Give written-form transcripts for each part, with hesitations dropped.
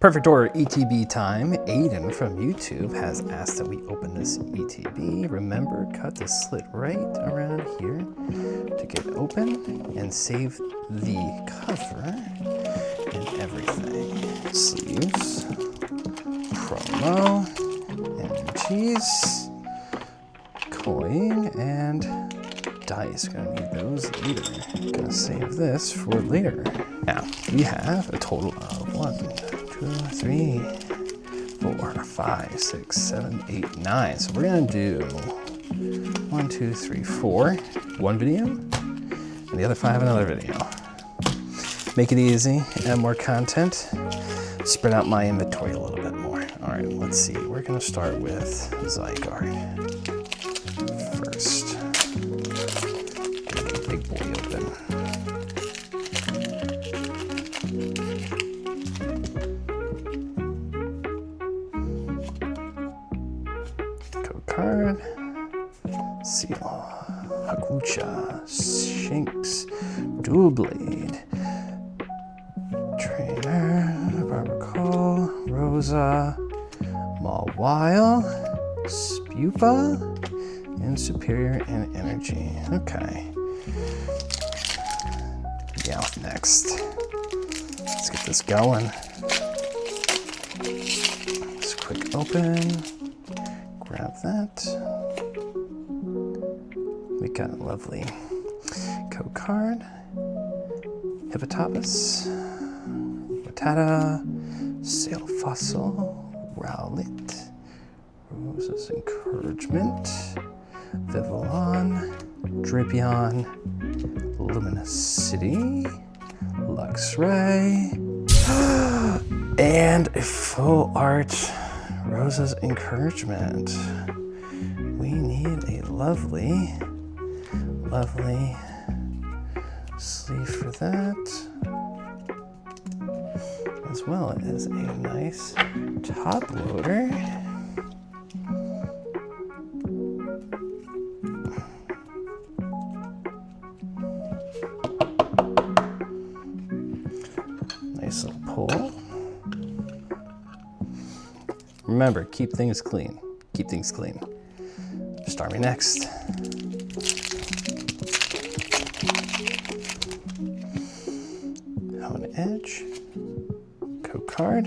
Perfect order ETB time. Aiden from YouTube has asked that we open this ETB. Remember, cut the slit right around here to get open and save the cover and everything. Sleeves, promo, energies, coin, and dice. Gonna need those later. Gonna save this for later. Now, we have a total of 1, 2, 3, 4, 5, 6, 7, 8, 9. So we're gonna do 1, 2, 3, 4, one video, and the other 5 another video. Make it easy, add more content, spread out my inventory a little bit more. All right, let's see. We're gonna start with Zygarde first. Get the big boy open. Card, Seal, Hakucha, Shinx, Dual Blade, Trainer, Barbacle, Rosa, Mawile, Spupa, and Superior and Energy. Okay. Meowth next. Let's get this going. Just quick open. Grab that. We got a lovely code card. Hippotopus, Rattata, Sail Fossil, Rowlet, Rose's Encouragement, Vivillon, Drapion, Luminous City, Luxray, and a full art Rose's Encouragement. We need a lovely, lovely sleeve for that, as well as a nice top loader. Nice little pull. Remember, keep things clean. Keep things clean. Starmie next. Hone Edge. Code card.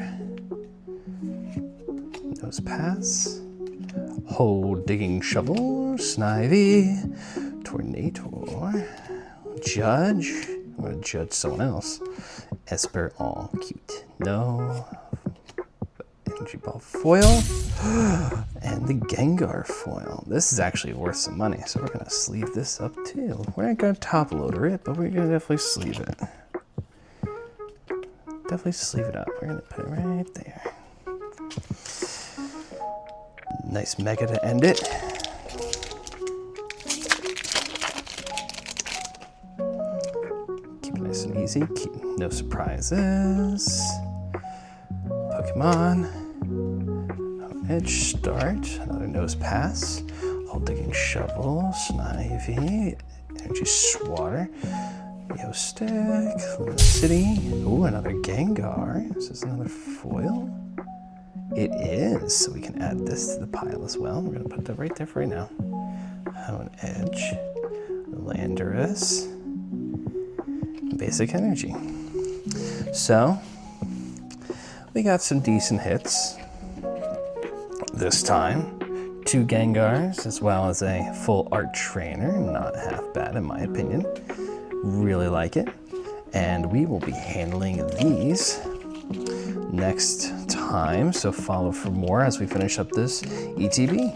Nose Pass. Hole Digging Shovel. Snivy. Tornador. Judge. I'm gonna judge someone else. Esper, all cute. No. Energy Ball foil, and the Gengar foil. This is actually worth some money, so we're gonna sleeve this up too. We're not gonna top loader it, but we're gonna definitely sleeve it. Definitely sleeve it up. We're gonna put it right there. Nice mega to end it. Keep it nice and easy. Keep no surprises. Pokemon. Edge Start, another Nose Pass, Hole Digging Shovel, Snivy, Energy Swatter, Yostick, Luminous City. Ooh, another Gengar. Is this another foil? It is, so we can add this to the pile as well. We're gonna put that right there for right now. Hone Edge, Landorus, Basic Energy. So, we got some decent hits this time. 2 Gengars, as well as a full art trainer. Not half bad in my opinion. Really like it. And we will be handling these next time, so follow for more as we finish up this ETB.